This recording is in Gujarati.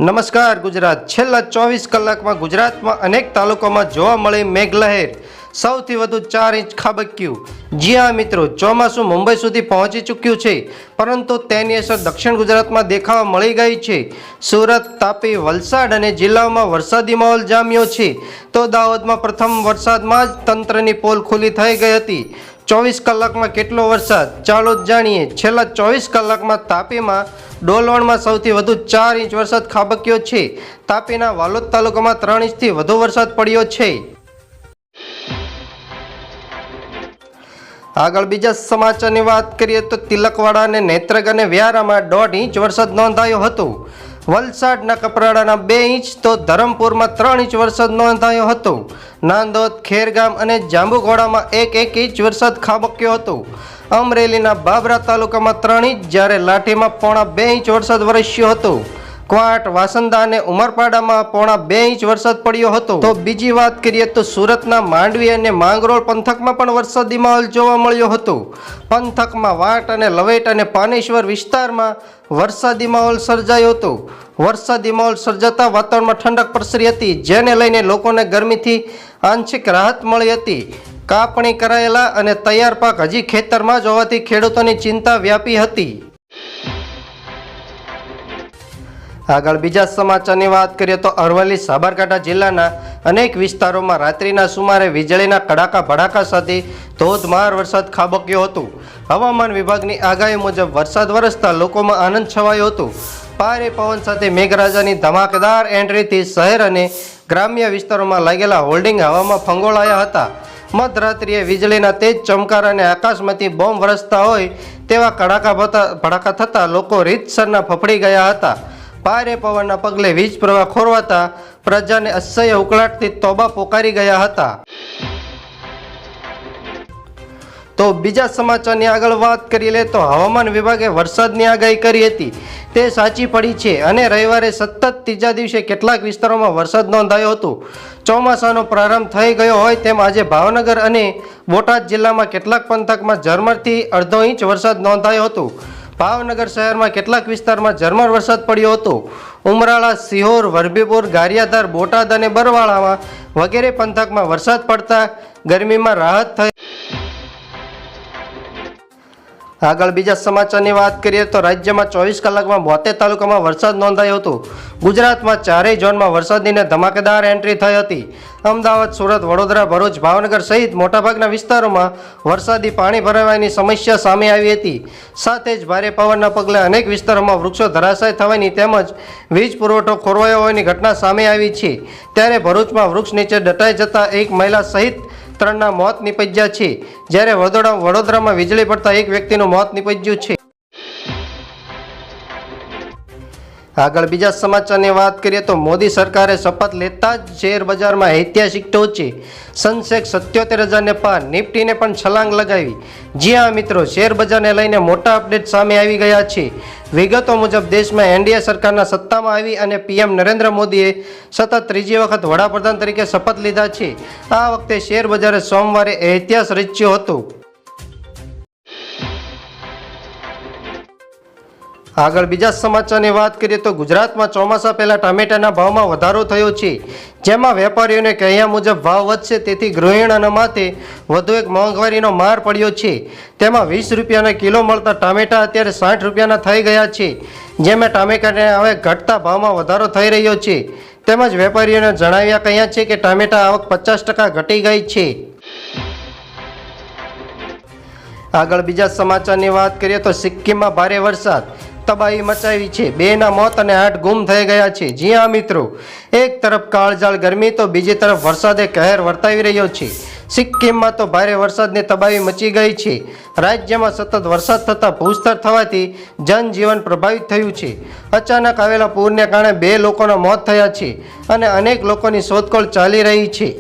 નમસ્કાર ગુજરાત। છેલ્લા 24 કલાકમાં ગુજરાતમાં અનેક તાલુકામાં જોવા મળી મેઘલહેર। સૌથી વધુ 4 ઇંચ ખાબક્યું। જી હા મિત્રો, ચોમાસું મુંબઈ સુધી પહોંચી ચૂક્યું છે, પરંતુ તેની અસર દક્ષિણ ગુજરાતમાં દેખાવા મળી ગઈ છે। સુરત, તાપી, વલસાડ અને જિલ્લાઓમાં વરસાદી માહોલ જામ્યો છે, તો દાહોદમાં પ્રથમ વરસાદમાં જ તંત્રની પોલ ખુલ્લી થઈ ગઈ હતી। 24 કલાકમાં કેટલો વરસાદ, ચાલો જાણીએ। છેલ્લા 24 કલાકમાં તાપીમાં ડોલવણમાં સૌથી વધુ 4 ઇંચ વરસાદ ખાબક્યો છે। તાપીના વાલોદ તાલુકામાં 3 ઇંચથી વધુ વરસાદ પડ્યો છે। આગળ બીજા સમાચારની વાત કરીએ તો તિલકવાડા અને નેત્રગ અને વ્યારામાં 1.5 ઇંચ વરસાદ નોંધાયો હતો। વલસાડના કપરાડાના 2 ઇંચ તો ધરમપુરમાં 3 ઇંચ વરસાદ નોંધાયો હતો। નાંદોદ, ખેરગામ અને જાંબુઘોડામાં 1 ઇંચ વરસાદ ખાબક્યો હતો। અમરેલીના બાબરા તાલુકામાં 3 ઇંચ, જ્યારે લાઠીમાં 1.25 ઇંચ વરસાદ વરસ્યો હતો। ક્વાંટ, વાસંદા અને ઉમરપાડામાં 1.25 ઇંચ વરસાદ પડ્યો હતો। તો બીજી વાત કરીએ તો સુરતના માંડવી અને માંગરોળ પંથકમાં પણ વરસાદી માહોલ જોવા મળ્યો હતો। પંથકમાં વાટ અને લવેટ અને પાનેશ્વર વિસ્તારમાં વરસાદી માહોલ સર્જાયો હતો। વરસાદી માહોલ સર્જાતા વાતાવરણમાં ઠંડક પ્રસરી હતી, જેને લઈને લોકોને ગરમીથી આંશિક રાહત મળી હતી। કાપણી કરાયેલા અને તૈયાર પાક હજી ખેતરમાં જ હોવાથી ખેડૂતોની ચિંતા વ્યાપી હતી। આગળ બીજા સમાચારની વાત કરીએ તો અરવલ્લી, સાબરકાંઠા જિલ્લાના અનેક વિસ્તારોમાં રાત્રિના સુમારે વીજળીના કડાકા ભડાકા સાથે ધોધમાર વરસાદ ખાબક્યો હતો। હવામાન વિભાગની આગાહી મુજબ વરસાદ વરસતા લોકોમાં આનંદ છવાયો હતો। ભારે પવન સાથે મેઘરાજાની ધમાકેદાર એન્ટ્રીથી શહેર અને ગ્રામ્ય વિસ્તારોમાં લાગેલા હોલ્ડિંગ હવામાં ફંગોળાયા હતા। મધરાત્રિએ વીજળીના તેજ ચમકાર અને આકાશમાંથી બોમ્બ વરસતા હોય તેવા કડાકા ભડાકા થતાં લોકો રીતસરના ફફડી ગયા હતા। ભારે પવનના પગલે વીજ પ્રવાહ ખોરવાતા પ્રજાને અસહ્ય ઉકળાટથી તોબા પોકારી ગયા હતા। તો બીજા સમાચારની આગળ વાત કરી લે તો હવામાન વિભાગે વરસાદની આગાહી કરી હતી તે સાચી પડી છે અને રવિવારે સતત ત્રીજા દિવસે કેટલાક વિસ્તારોમાં વરસાદ નોંધાયો હતો। ચોમાસાનો પ્રારંભ થઈ ગયો હોય તેમ આજે ભાવનગર અને બોટાદ જિલ્લામાં કેટલાક પંથકમાં ઝરમરથી 1/2 ઇંચ વરસાદ નોંધાયો હતો। ભાવનગર શહેરમાં કેટલાક વિસ્તારમાં ઝરમર વરસાદ પડ્યો હતો। ઉમરાળા, સિહોર, વરબીપુર, ગારિયાધાર, બોટાદ અને બરવાળામાં વગેરે પંથકમાં વરસાદ પડતા ગરમીમાં રાહત થઈ। આગળ બીજા સમાચારની વાત કરીએ તો રાજ્યમાં 24 કલાકમાં 72 તાલુકામાં વરસાદ નોંધાયો હતો। ગુજરાતમાં ચારેય ઝોનમાં વરસાદની ધમાકેદાર એન્ટ્રી થઈ હતી। અમદાવાદ, સુરત, વડોદરા, ભરૂચ, ભાવનગર સહિત મોટાભાગના વિસ્તારોમાં વરસાદી પાણી ભરાવાની સમસ્યા સામે આવી હતી। સાથે જ ભારે પવનના પગલે અનેક વિસ્તારોમાં વૃક્ષો ધરાશાય થવાની તેમજ વીજ પુરવઠો ખોરવાયો હોવાની ઘટના સામે આવી છે। ત્યારે ભરૂચમાં વૃક્ષ નીચે દટાઈ જતા એક મહિલા સહિત 3ના મોત નીપજ્યા છે, જ્યારે વડોદરામાં વીજળી પડતા એક વ્યક્તિનું મોત નીપજ્યું છે। આગળ બીજા સમાચારની વાત કરીએ તો મોદી સરકારે શપથ લેતા જ શેર બજારમાં ઐતિહાસિક ટોચે સેન્સેક્સ 77,000ને પાર, નિફ્ટીને પણ છલાંગ લગાવી। જી હા મિત્રો, શેર બજારને લઈને મોટા અપડેટ સામે આવી ગયા છે। વિગતો મુજબ દેશમાં એનડીએ સરકારના સત્તામાં આવી અને પીએમ નરેન્દ્ર મોદીએ સતત ત્રીજી વખત વડાપ્રધાન તરીકે શપથ લીધા છે। આ વખતે શેર બજારે સોમવારે ઇતિહાસ રચ્યો હતો। આગળ બીજા સમાચારની વાત કરીએ તો ગુજરાતમાં ચોમાસા પહેલા ટામેટાના ભાવમાં વધારો થયો છે, જેમાં વેપારીઓને કહ્યા મુજબ ભાવ વધશે, તેથી ગૃહિણીઓના માથે વધુ એક મોંઘવારીનો માર પડ્યો છે। તેમાં 20 રૂપિયાના કિલો મળતા ટામેટા અત્યારે 60 રૂપિયાના થઈ ગયા છે, જેમાં ટામેટાને હવે ઘટતા ભાવમાં વધારો થઈ રહ્યો છે। તેમજ વેપારીઓને જણાવ્યા કહ્યા છે કે ટામેટા આવક 50% ઘટી ગઈ છે। આગળ બીજા સમાચારની વાત કરીએ તો સિક્કિમમાં ભારે વરસાદ તબાહી મચાવી છે। 2ના મોત અને 8 ગુમ થઈ ગયા છે। જી હા મિત્રો, એક તરફ કાળઝાળ ગરમી તો બીજી તરફ વરસાદે કહેર વર્તાવી રહ્યો છે। સિક્કિમમાં તો ભારે વરસાદની તબાહી મચી ગઈ છે। રાજ્યમાં સતત વરસાદ થતાં ભૂસ્તર થવાથી જનજીવન પ્રભાવિત થયું છે। અચાનક આવેલા પૂરને કારણે 2 લોકોના મોત થયા છે અને અનેક લોકોની શોધખોળ ચાલી રહી છે।